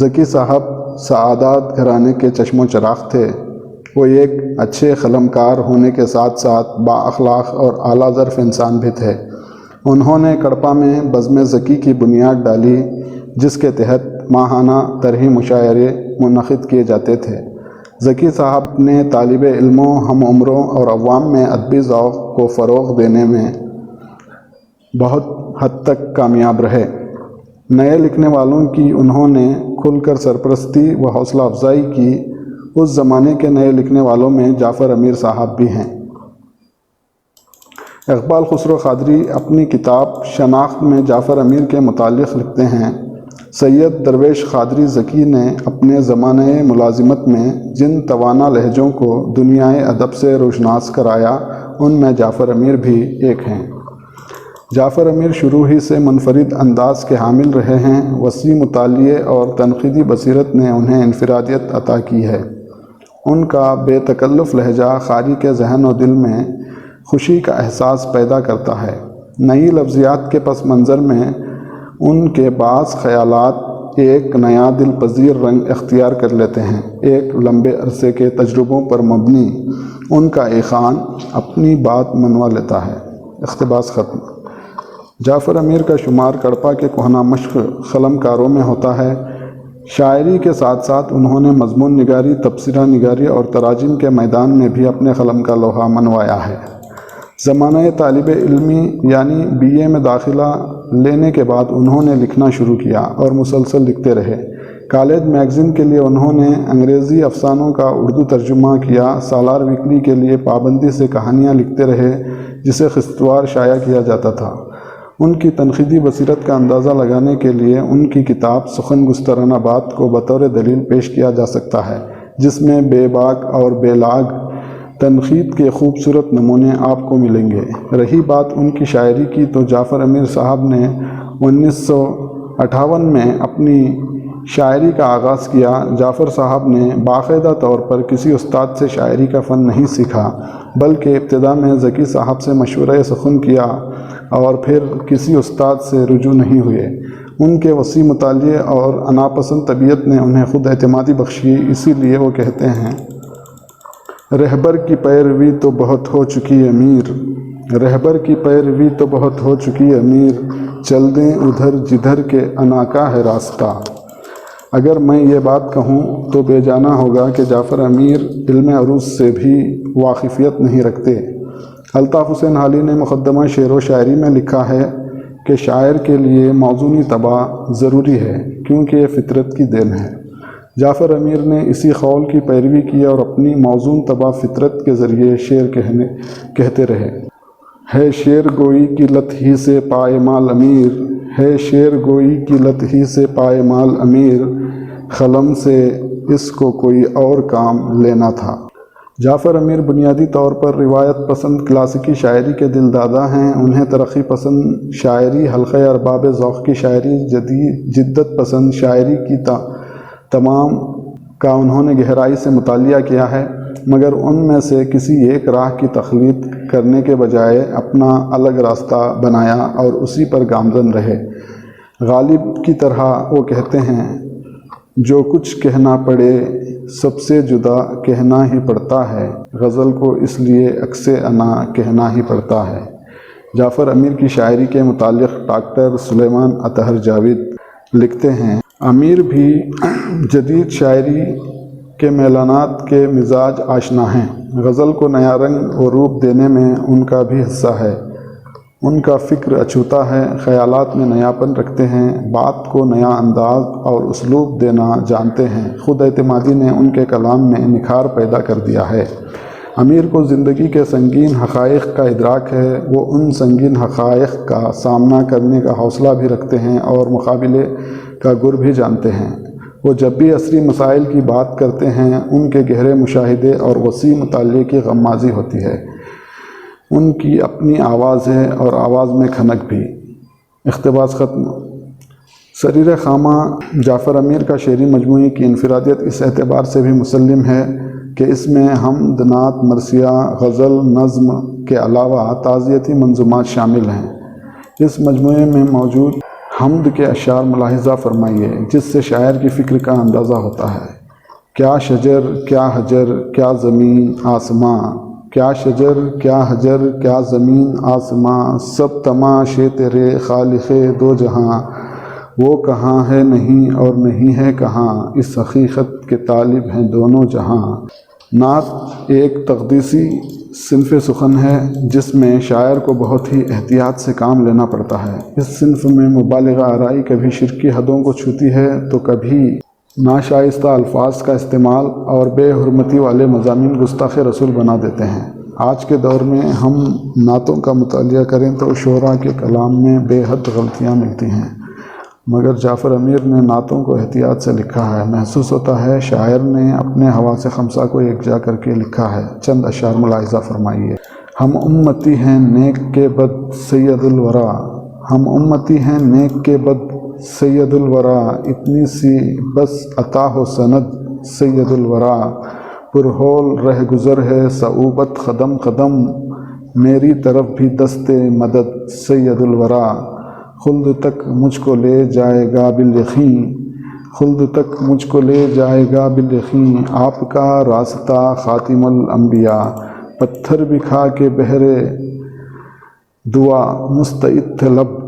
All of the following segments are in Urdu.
ذکی صاحب سعادات گھرانے کے چشم و چراغ تھے۔ وہ ایک اچھے قلمکار ہونے کے ساتھ ساتھ با اخلاق اور اعلیٰ ظرف انسان بھی تھے۔ انہوں نے کڑپا میں بزم ذکی کی بنیاد ڈالی، جس کے تحت ماہانہ طرحی مشاعرے منعقد کیے جاتے تھے۔ ذکی صاحب اپنے طالب علموں، ہم عمروں اور عوام میں ادبی ذوق کو فروغ دینے میں بہت حد تک کامیاب رہے۔ نئے لکھنے والوں کی انہوں نے کھل کر سرپرستی و حوصلہ افزائی کی۔ اس زمانے کے نئے لکھنے والوں میں جعفر امیر صاحب بھی ہیں۔ اقبال خسرو قادری اپنی کتاب شناخت میں جعفر امیر کے متعلق لکھتے ہیں، سید درویش قادری ذکی نے اپنے زمانۂ ملازمت میں جن توانا لہجوں کو دنیائے ادب سے روشناس کرایا، ان میں جعفر امیر بھی ایک ہیں۔ جعفر امیر شروع ہی سے منفرد انداز کے حامل رہے ہیں۔ وسیع مطالعے اور تنقیدی بصیرت نے انہیں انفرادیت عطا کی ہے۔ ان کا بے تکلف لہجہ قاری کے ذہن و دل میں خوشی کا احساس پیدا کرتا ہے۔ نئی لفظیات کے پس منظر میں ان کے بعض خیالات ایک نیا دل پذیر رنگ اختیار کر لیتے ہیں۔ ایک لمبے عرصے کے تجربوں پر مبنی ان کا ایقان اپنی بات منوا لیتا ہے۔ اقتباس ختم۔ جعفر امیر کا شمار کڑپا کے کہنہ مشق قلمکاروں میں ہوتا ہے۔ شاعری کے ساتھ ساتھ انہوں نے مضمون نگاری، تبصرہ نگاری اور تراجم کے میدان میں بھی اپنے قلم کا لوہا منوایا ہے۔ زمانہ طالب علمی یعنی BA میں داخلہ لینے کے بعد انہوں نے لکھنا شروع کیا اور مسلسل لکھتے رہے۔ کالج میگزین کے لیے انہوں نے انگریزی افسانوں کا اردو ترجمہ کیا۔ سالار ویکلی کے لیے پابندی سے کہانیاں لکھتے رہے، جسے قسطوار شائع کیا جاتا تھا۔ ان کی تنقیدی بصیرت کا اندازہ لگانے کے لیے ان کی کتاب سخن گسترانہ بات کو بطور دلیل پیش کیا جا سکتا ہے، جس میں بے باک اور بے لاگ تنقید کے خوبصورت نمونے آپ کو ملیں گے۔ رہی بات ان کی شاعری کی، تو جعفر امیر صاحب نے 1958 میں اپنی شاعری کا آغاز کیا۔ جعفر صاحب نے باقاعدہ طور پر کسی استاد سے شاعری کا فن نہیں سیکھا، بلکہ ابتدا میں ذکی صاحب سے مشورہ سخن کیا اور پھر کسی استاد سے رجوع نہیں ہوئے۔ ان کے وسیع مطالعے اور اناپسند طبیعت نے انہیں خود اعتمادی بخشی۔ اسی لیے وہ کہتے ہیں، رہبر کی پیروی تو بہت ہو چکی امیر، رہبر کی پیروی تو بہت ہو چکی امیر، چل دیں ادھر جدھر کے انا کا ہے راستہ۔ اگر میں یہ بات کہوں تو بے جانا ہوگا کہ جعفر امیر علم عروض سے بھی واقفیت نہیں رکھتے۔ الطاف حسین حالی نے مقدمہ شعر و شاعری میں لکھا ہے کہ شاعر کے لیے موزونی طبع ضروری ہے، کیونکہ یہ فطرت کی دین ہے۔ جعفر امیر نے اسی قول کی پیروی کی اور اپنی موزون طبع فطرت کے ذریعے شعر کہتے رہے۔ ہے شعر گوئی کی لت ہی سے پائمال امیر، ہے شعر گوئی کی لت ہی سے پائمال امیر، قلم سے اس کو کوئی اور کام لینا تھا۔ جعفر امیر بنیادی طور پر روایت پسند کلاسیکی شاعری کے دل دادا ہیں۔ انہیں ترقی پسند شاعری، حلقہ ارباب ذوق کی شاعری، جدت پسند شاعری کی تمام کا انہوں نے گہرائی سے مطالعہ کیا ہے، مگر ان میں سے کسی ایک راہ کی تقلید کرنے کے بجائے اپنا الگ راستہ بنایا اور اسی پر گامزن رہے۔ غالب کی طرح وہ کہتے ہیں، جو کچھ کہنا پڑے سب سے جدا کہنا ہی پڑتا ہے، غزل کو اس لیے عکس انا کہنا ہی پڑتا ہے۔ جعفر امیر کی شاعری کے متعلق ڈاکٹر سلیمان اطہر جاوید لکھتے ہیں، امیر بھی جدید شاعری کے میلانات کے مزاج آشنا ہیں۔ غزل کو نیا رنگ و روپ دینے میں ان کا بھی حصہ ہے۔ ان کا فکر اچھوتا ہے، خیالات میں نیاپن رکھتے ہیں، بات کو نیا انداز اور اسلوب دینا جانتے ہیں۔ خود اعتمادی نے ان کے کلام میں نکھار پیدا کر دیا ہے۔ امیر کو زندگی کے سنگین حقائق کا ادراک ہے۔ وہ ان سنگین حقائق کا سامنا کرنے کا حوصلہ بھی رکھتے ہیں اور مقابلے کا گر بھی جانتے ہیں۔ وہ جب بھی عصری مسائل کی بات کرتے ہیں، ان کے گہرے مشاہدے اور وسیع مطالعے کی غمازی ہوتی ہے۔ ان کی اپنی آواز ہے اور آواز میں کھنک بھی۔ اقتباس ختم۔ سریر خامہ جعفر امیر کا شعری مجموعے کی انفرادیت اس اعتبار سے بھی مسلم ہے کہ اس میں حمد، نعت، مرثیہ، غزل، نظم کے علاوہ تعزیتی منظومات شامل ہیں۔ اس مجموعے میں موجود حمد کے اشعار ملاحظہ فرمائیے جس سے شاعر کی فکر کا اندازہ ہوتا ہے۔ کیا شجر کیا حجر کیا زمین آسماں، کیا شجر کیا حجر کیا زمین آسماں، سب تماشے تیرے خالق دو جہاں، وہ کہاں ہے نہیں اور نہیں ہے کہاں، اس حقیقت کے طالب ہیں دونوں جہاں۔ نعت ایک تقدیسی صنف سخن ہے جس میں شاعر کو بہت ہی احتیاط سے کام لینا پڑتا ہے۔ اس صنف میں مبالغہ آرائی کبھی شرکی حدوں کو چھوتی ہے تو کبھی ناشائستہ الفاظ کا استعمال اور بے حرمتی والے مضامین گستاخ رسول بنا دیتے ہیں۔ آج کے دور میں ہم نعتوں کا مطالعہ کریں تو شعراء کے کلام میں بے حد غلطیاں ملتی ہیں، مگر جعفر امیر نے نعتوں کو احتیاط سے لکھا ہے۔ محسوس ہوتا ہے شاعر نے اپنے حواس خمسہ کو یکجا کر کے لکھا ہے۔ چند اشعار ملاحظہ فرمائیے۔ ہم امتی ہیں نیک کے بد سید الورا، ہم امتی ہیں نیک کے بد سید الورا، اتنی سی بس عطا ہو سند سید الورا، پرہول رہ گزر ہے صعوبت قدم قدم، میری طرف بھی دست مدد سید الورا، خلد تک مجھ کو لے جائے گا بالیقین، خلد تک مجھ کو لے جائے گا بالیقین، آپ کا راستہ خاتم الانبیاء، پتھر بھی کھا کے بہرے دعا مستعد تھے لب،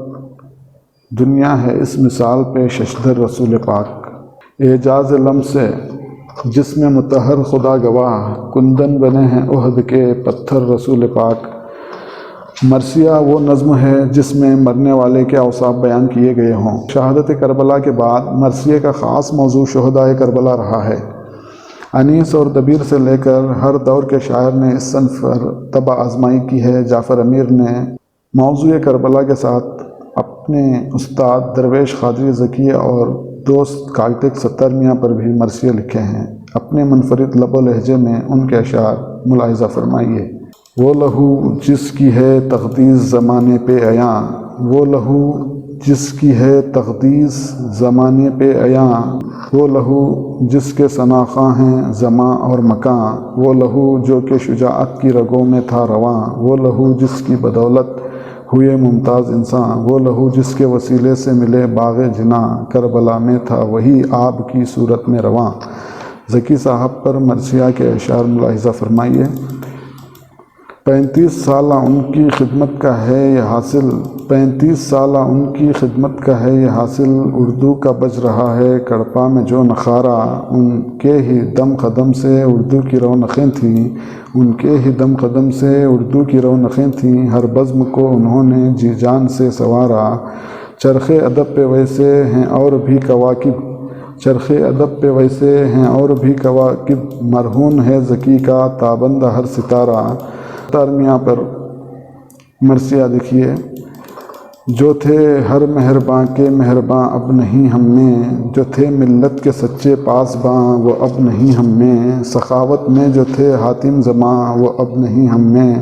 دنیا ہے اس مثال پہ ششدر رسول پاک، اعجاز لمس سے جس میں مطہر خدا گواہ، کندن بنے ہیں احد کے پتھر رسول پاک۔ مرثیہ وہ نظم ہے جس میں مرنے والے کے اوصاف بیان کیے گئے ہوں۔ شہادت کربلا کے بعد مرثیے کا خاص موضوع شہدائے کربلا رہا ہے۔ انیس اور دبیر سے لے کر ہر دور کے شاعر نے اس صنف پر طبع آزمائی کی ہے۔ جعفر امیر نے موضوع کربلا کے ساتھ اپنے استاد درویش قادری ذکیہ اور دوست کاکتک ستار میاں پر بھی مرثیے لکھے ہیں۔ اپنے منفرد لب و لہجے میں ان کے اشعار ملاحظہ فرمائیے۔ وہ لہو جس کی ہے تقدیس زمانے پہ عیاں، وہ لہو جس کی ہے تقدیس زمانے پہ عیاں، وہ لہو جس کے شناخواں ہیں زمان اور مکان، وہ لہو جو کہ شجاعت کی رگوں میں تھا رواں، وہ لہو جس کی بدولت ہوئے ممتاز انسان، وہ لہو جس کے وسیلے سے ملے باغ جناں، کربلا میں تھا وہی آب کی صورت میں رواں۔ ذکی صاحب پر مرثیہ کے اشعار ملاحظہ فرمائیے۔ 35 سالہ ان کی خدمت کا ہے یہ حاصل، 35 سالہ ان کی خدمت کا ہے یہ حاصل، اردو کا بج رہا ہے کڑپا میں جو نخارا، ان کے ہی دم قدم سے اردو کی رونقیں تھیں، ان کے ہی دم قدم سے اردو کی رونقیں تھیں، ہر بزم کو انہوں نے جی جان سے سنوارا، چرخ ادب پہ ویسے ہیں اور بھی کواکب، چرخ ادب پہ ویسے ہیں اور بھی کواکب، مرہون ہے ذکی کا تابند ہر ستارہ۔ ستار میاں پر مرثیہ دیکھیے۔ جو تھے ہر مہرباں کے مہرباں اب نہیں ہم میں، جو تھے ملت کے سچے پاسباں وہ اب نہیں ہم میں، سخاوت میں جو تھے حاتم زماں وہ اب نہیں ہم میں،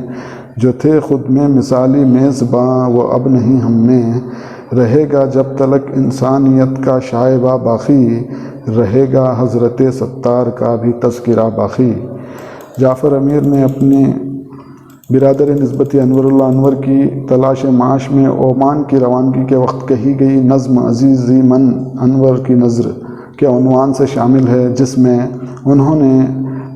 جو تھے خود میں مثالی میزباں وہ اب نہیں ہم میں، رہے گا جب تلک انسانیت کا شائبہ باقی، رہے گا حضرت ستار کا بھی تذکرہ باقی۔ جعفر امیر نے اپنے برادر نسبتی انور اللہ انور کی تلاش معاش میں عمان کی روانگی کے وقت کہی گئی نظم عزیزی من انور کی نظر کے عنوان سے شامل ہے، جس میں انہوں نے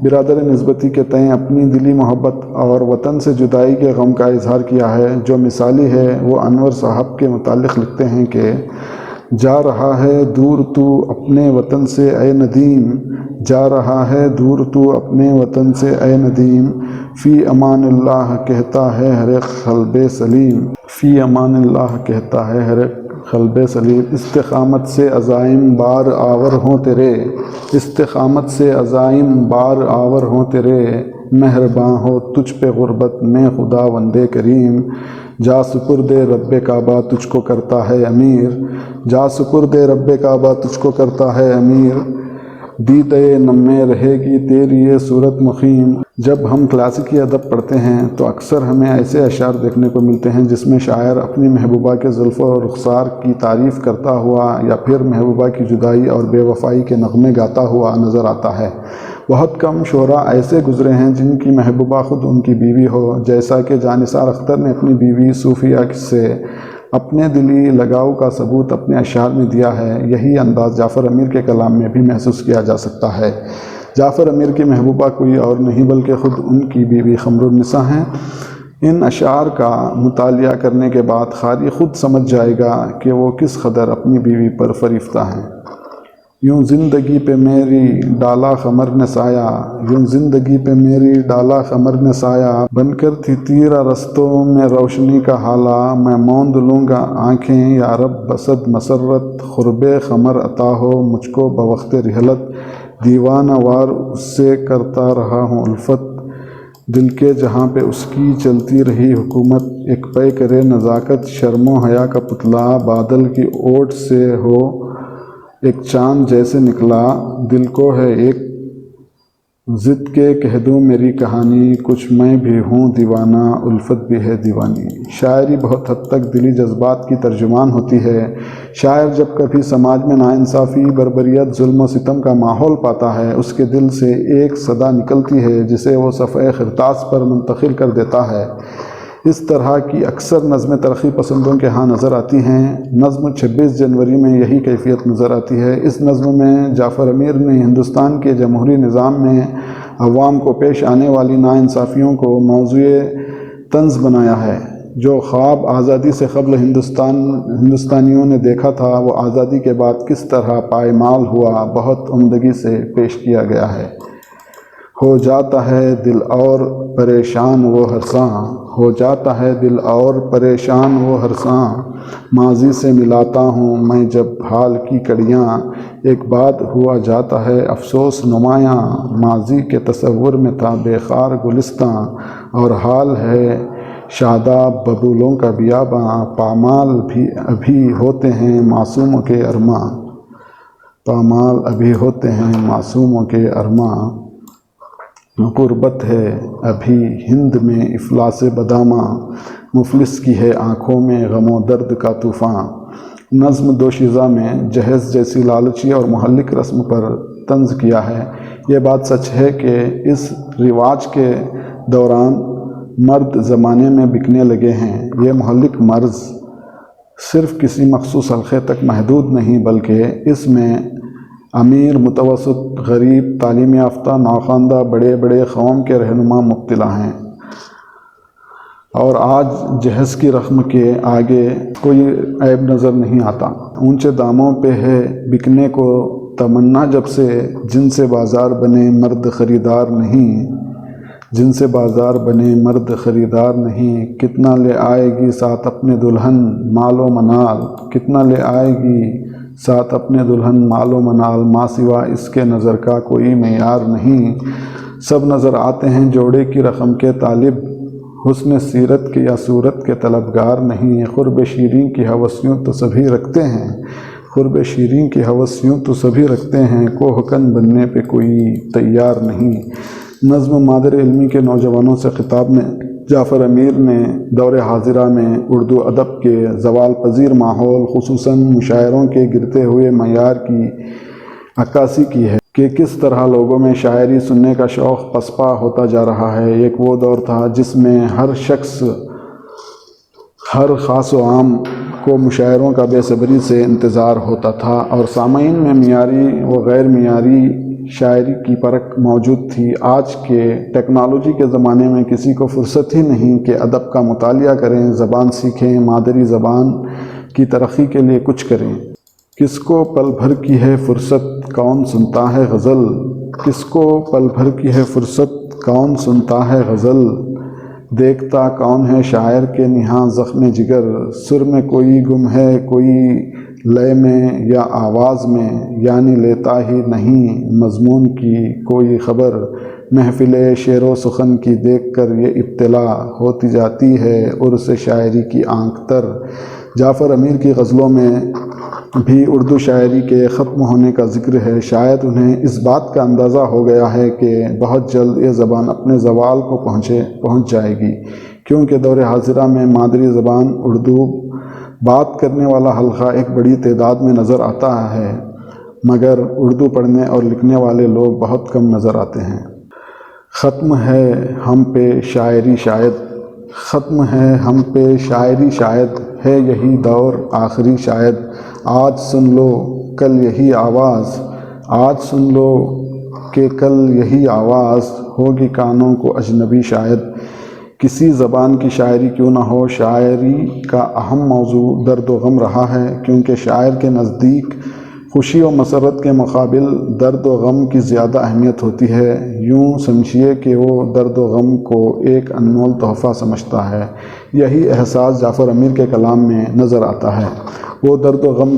برادر نسبتی کے تئیں اپنی دلی محبت اور وطن سے جدائی کے غم کا اظہار کیا ہے، جو مثالی ہے۔ وہ انور صاحب کے متعلق لکھتے ہیں کہ جا رہا ہے دور تو اپنے وطن سے اے ندیم، جا رہا ہے دور تو اپنے وطن سے اے ندیم، فی امان اللہ کہتا ہے ہر ایک قلب سلیم، فی امان اللہ کہتا ہے ہر ایک قلب سلیم، استقامت سے عزائم بار آور ہوں تیرے، استقامت سے عزائم بار آور ہوں تیرے، مہرباں ہو تجھ پہ غربت میں خدا وندے کریم، جا سپرد رب کعبہ تجھ کو کرتا ہے امیر، جا سپرد رب کعبہ تجھ کو کرتا ہے امیر، دیدے نم میں رہے گی تیری یہ صورت مقیم۔ جب ہم کلاسیکی ادب پڑھتے ہیں تو اکثر ہمیں ایسے اشعار دیکھنے کو ملتے ہیں جس میں شاعر اپنی محبوبہ کے زلف و رخسار کی تعریف کرتا ہوا یا پھر محبوبہ کی جدائی اور بے وفائی کے نغمے گاتا ہوا نظر آتا ہے۔ بہت کم شعراء ایسے گزرے ہیں جن کی محبوبہ خود ان کی بیوی ہو، جیسا کہ جاں نثار اختر نے اپنی بیوی صوفیہ سے اپنے دلی لگاؤ کا ثبوت اپنے اشعار میں دیا ہے۔ یہی انداز جعفر امیر کے کلام میں بھی محسوس کیا جا سکتا ہے۔ جعفر امیر کی محبوبہ کوئی اور نہیں بلکہ خود ان کی بیوی خمر النساء ہیں۔ ان اشعار کا مطالعہ کرنے کے بعد قاری خود سمجھ جائے گا کہ وہ کس قدر اپنی بیوی پر فریفتہ ہیں۔ یوں زندگی پہ میری ڈالا قمر نے سایہ، یوں زندگی پہ میری ڈالا قمر نے سایہ، بن کر تھی تیرا رستوں میں روشنی کا حالہ، میں موند لوں گا آنکھیں یا رب بصد مسرت، قرب قمر عطا ہو مجھ کو بوقت رحلت، دیوانہ وار اس سے کرتا رہا ہوں الفت، دل کے جہاں پہ اس کی چلتی رہی حکومت، ایک پے کرے نزاکت شرم و حیا کا پتلا، بادل کی اوٹ سے ہو ایک چاند جیسے نکلا، دل کو ہے ایک ضد کے کہہ دوں میری کہانی، کچھ میں بھی ہوں دیوانہ الفت بھی ہے دیوانی۔ شاعری بہت حد تک دلی جذبات کی ترجمان ہوتی ہے۔ شاعر جب کبھی سماج میں ناانصافی، بربریت، ظلم و ستم کا ماحول پاتا ہے، اس کے دل سے ایک صدا نکلتی ہے جسے وہ صفحہ خرطاس پر منتقل کر دیتا ہے۔ اس طرح کی اکثر نظمیں ترقی پسندوں کے ہاں نظر آتی ہیں۔ نظم 26 جنوری میں یہی کیفیت نظر آتی ہے۔ اس نظم میں جعفر امیر نے ہندوستان کے جمہوری نظام میں عوام کو پیش آنے والی ناانصافیوں کو موضوع طنز بنایا ہے۔ جو خواب آزادی سے قبل ہندوستانیوں نے دیکھا تھا، وہ آزادی کے بعد کس طرح پائمال ہوا، بہت عمدگی سے پیش کیا گیا ہے۔ ہو جاتا ہے دل اور پریشان وہ ہرساں، ہو جاتا ہے دل اور پریشان وہ ہرساں، ماضی سے ملاتا ہوں میں جب حال کی کڑیاں، ایک بات ہوا جاتا ہے افسوس نمایاں، ماضی کے تصور میں تھا بے خار گلستاں، اور حال ہے شاداب ببولوں کا بیاباں، پامال بھی ابھی ہوتے ہیں معصوموں کے ارماں، پامال ابھی ہوتے ہیں معصوموں کے ارماں، غربت ہے ابھی ہند میں افلاس بداماں، مفلس کی ہے آنکھوں میں غم و درد کا طوفان۔ نظم دوشیزہ میں جہیز جیسی لالچی اور مہلک رسم پر طنز کیا ہے۔ یہ بات سچ ہے کہ اس رواج کے دوران مرد زمانے میں بکنے لگے ہیں۔ یہ مہلک مرض صرف کسی مخصوص حلقے تک محدود نہیں بلکہ اس میں امیر، متوسط، غریب، تعلیم یافتہ، ناخواندہ، بڑے بڑے قوم کے رہنما مبتلا ہیں۔ اور آج جہیز کی رقم کے آگے کوئی عیب نظر نہیں آتا۔ اونچے داموں پہ ہے بکنے کو تمنا جب سے، جن سے بازار بنے مرد خریدار نہیں، جن سے بازار بنے مرد خریدار نہیں، کتنا لے آئے گی ساتھ اپنے دلہن مال و منال، کتنا لے آئے گی ساتھ اپنے دلہن مال و منال، ماں سوا اس کے نظر کا کوئی معیار نہیں، سب نظر آتے ہیں جوڑے کی رقم کے طالب، حسن سیرت کے یا صورت کے طلبگار نہیں، قرب شیریں کی ہوس یوں تو سبھی رکھتے ہیں، قرب شیریں کی ہوس یوں تو سبھی رکھتے ہیں، کوہ کن بننے پہ کوئی تیار نہیں۔ نظم مادر علمی کے نوجوانوں سے خطاب میں جعفر امیر نے دور حاضرہ میں اردو ادب کے زوال پذیر ماحول، خصوصاً مشاعروں کے گرتے ہوئے معیار کی عکاسی کی ہے کہ کس طرح لوگوں میں شاعری سننے کا شوق پسپا ہوتا جا رہا ہے۔ ایک وہ دور تھا جس میں ہر شخص، ہر خاص و عام کو مشاعروں کا بے صبری سے انتظار ہوتا تھا، اور سامعین میں معیاری و غیر معیاری شاعری کی پرکھ موجود تھی۔ آج کے ٹیکنالوجی کے زمانے میں کسی کو فرصت ہی نہیں کہ ادب کا مطالعہ کریں، زبان سیکھیں، مادری زبان کی ترقی کے لیے کچھ کریں۔ کس کو پل بھر کی ہے فرصت کون سنتا ہے غزل، کس کو پل بھر کی ہے فرصت کون سنتا ہے غزل، دیکھتا کون ہے شاعر کے نہاں زخم جگر، سر میں کوئی گم ہے کوئی لے میں یا آواز میں، یعنی لیتا ہی نہیں مضمون کی کوئی خبر، محفل شعر و سخن کی دیکھ کر یہ ابتلا ہوتی جاتی ہے عرص شاعری کی آنکھ تر۔ جعفر امیر کی غزلوں میں بھی اردو شاعری کے ختم ہونے کا ذکر ہے۔ شاید انہیں اس بات کا اندازہ ہو گیا ہے کہ بہت جلد یہ زبان اپنے زوال کو پہنچ جائے گی، کیونکہ دور حاضرہ میں مادری زبان اردو بات کرنے والا حلقہ ایک بڑی تعداد میں نظر آتا ہے، مگر اردو پڑھنے اور لکھنے والے لوگ بہت کم نظر آتے ہیں۔ ختم ہے ہم پہ شاعری شاید ختم ہے ہم پہ شاعری، شاید ہے یہی دور آخری، شاید آج سن لو کل یہی آواز، آج سن لو کہ کل یہی آواز ہوگی کانوں کو اجنبی، شاید کسی زبان کی شاعری کیوں نہ ہو، شاعری کا اہم موضوع درد و غم رہا ہے، کیونکہ شاعر کے نزدیک خوشی و مسرت کے مقابل درد و غم کی زیادہ اہمیت ہوتی ہے۔ یوں سمجھیے کہ وہ درد و غم کو ایک انمول تحفہ سمجھتا ہے۔ یہی احساس جعفر امیر کے کلام میں نظر آتا ہے۔ وہ درد و غم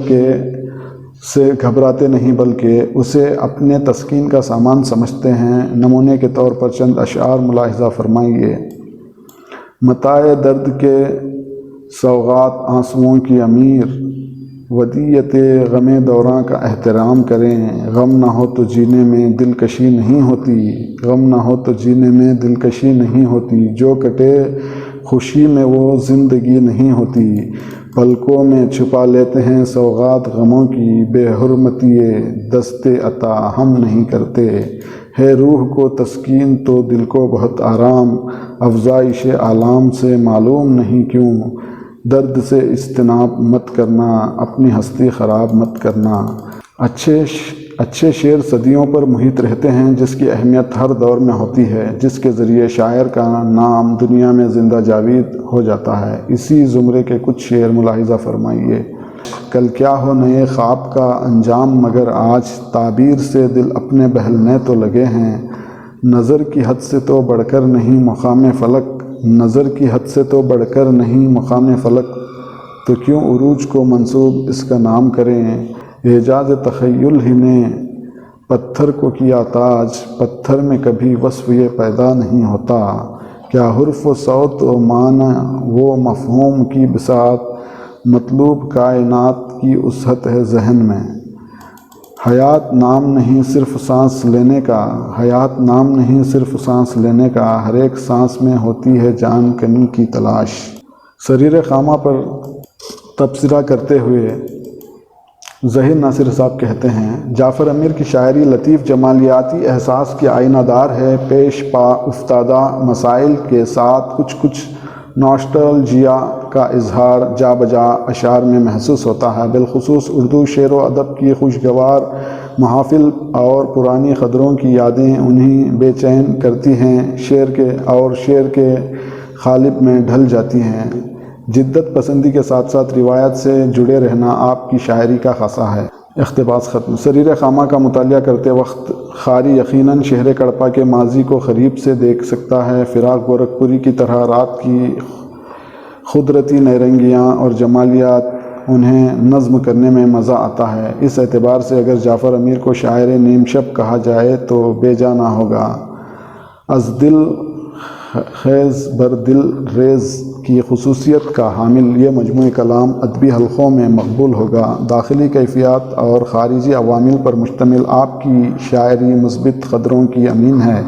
سے گھبراتے نہیں بلکہ اسے اپنے تسکین کا سامان سمجھتے ہیں۔ نمونے کے طور پر چند اشعار ملاحظہ فرمائیے۔ متاع درد کے سوغات آنسوؤں کی امیر، ودیعت غم دوراں کا احترام کریں، غم نہ ہو تو جینے میں دلکشی نہیں ہوتی، غم نہ ہو تو جینے میں دلکشی نہیں ہوتی، جو کٹے خوشی میں وہ زندگی نہیں ہوتی، پلکوں میں چھپا لیتے ہیں سوغات غموں کی، بے حرمتی دست عطا ہم نہیں کرتے، ہے روح کو تسکین تو دل کو بہت آرام، افزائش آلام سے معلوم نہیں کیوں، درد سے اجتناب مت کرنا، اپنی ہستی خراب مت کرنا۔ اچھے شعر صدیوں پر محیط رہتے ہیں، جس کی اہمیت ہر دور میں ہوتی ہے، جس کے ذریعے شاعر کا نام دنیا میں زندہ جاوید ہو جاتا ہے۔ اسی زمرے کے کچھ شعر ملاحظہ فرمائیے۔ کل کیا ہو نئے خواب کا انجام، مگر آج تعبیر سے دل اپنے بہلنے تو لگے ہیں، نظر کی حد سے تو بڑھ کر نہیں مقام فلک، نظر کی حد سے تو بڑھ کر نہیں مقام فلک، تو کیوں عروج کو منسوب اس کا نام کریں، اعجاز تخیل ہی نے پتھر کو کیا تاج، پتھر میں کبھی وصف یہ پیدا نہیں ہوتا، کیا حرف و صوت و معنی وہ مفہوم کی بساط، مطلوب کائنات کی وسعت ہے ذہن میں، حیات نام نہیں صرف سانس لینے کا، حیات نام نہیں صرف سانس لینے کا، ہر ایک سانس میں ہوتی ہے جان کنی کی تلاش۔ سریر خامہ پر تبصرہ کرتے ہوئے ظہیر ناصر صاحب کہتے ہیں، جعفر امیر کی شاعری لطیف جمالیاتی احساس کی آئینہ دار ہے، پیش پا افتادہ مسائل کے ساتھ کچھ نوسٹالجیا کا اظہار جا بجا اشعار میں محسوس ہوتا ہے۔ بالخصوص اردو شعر و ادب کی خوشگوار محافل اور پرانی قدروں کی یادیں انہیں بے چین کرتی ہیں، شعر کے قالب میں ڈھل جاتی ہیں۔ جدت پسندی کے ساتھ ساتھ روایت سے جڑے رہنا آپ کی شاعری کا خاصہ ہے۔ اقتباس ختم۔ سریر خامہ کا مطالعہ کرتے وقت قاری یقیناً شہر کڑپا کے ماضی کو قریب سے دیکھ سکتا ہے۔ فراق گورکھپوری کی طرح رات کی قدرتی نیرنگیاں اور جمالیات انہیں نظم کرنے میں مزہ آتا ہے۔ اس اعتبار سے اگر جعفر امیر کو شاعر نیم شب کہا جائے تو بے جا نہ ہوگا۔ از دل خیز بر دل ریز کی خصوصیت کا حامل یہ مجموعہ کلام ادبی حلقوں میں مقبول ہوگا۔ داخلی کیفیات اور خارجی عوامل پر مشتمل آپ کی شاعری مثبت قدروں کی امین ہے۔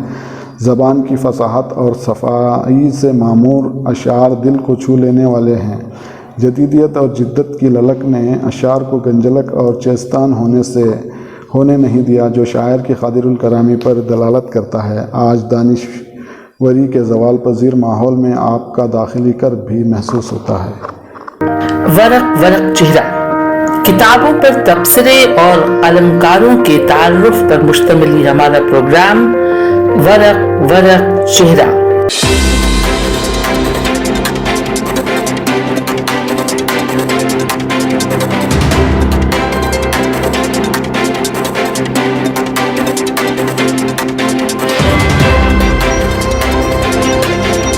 زبان کی فصاحت اور صفائی سے معمور اشعار دل کو چھو لینے والے ہیں۔ جدیدیت اور جدت کی للک نے اشعار کو گنجلک اور چیستان ہونے نہیں دیا، جو شاعر کی قادر الکلامی پر دلالت کرتا ہے۔ آج دانشوری کے زوال پذیر ماحول میں آپ کا داخلی کرب بھی محسوس ہوتا ہے۔ ورق چہرہ، کتابوں پر تبصرے اور النکاروں کے تعارف پر مشتمل ہمارا پروگرام ورق چہرہ۔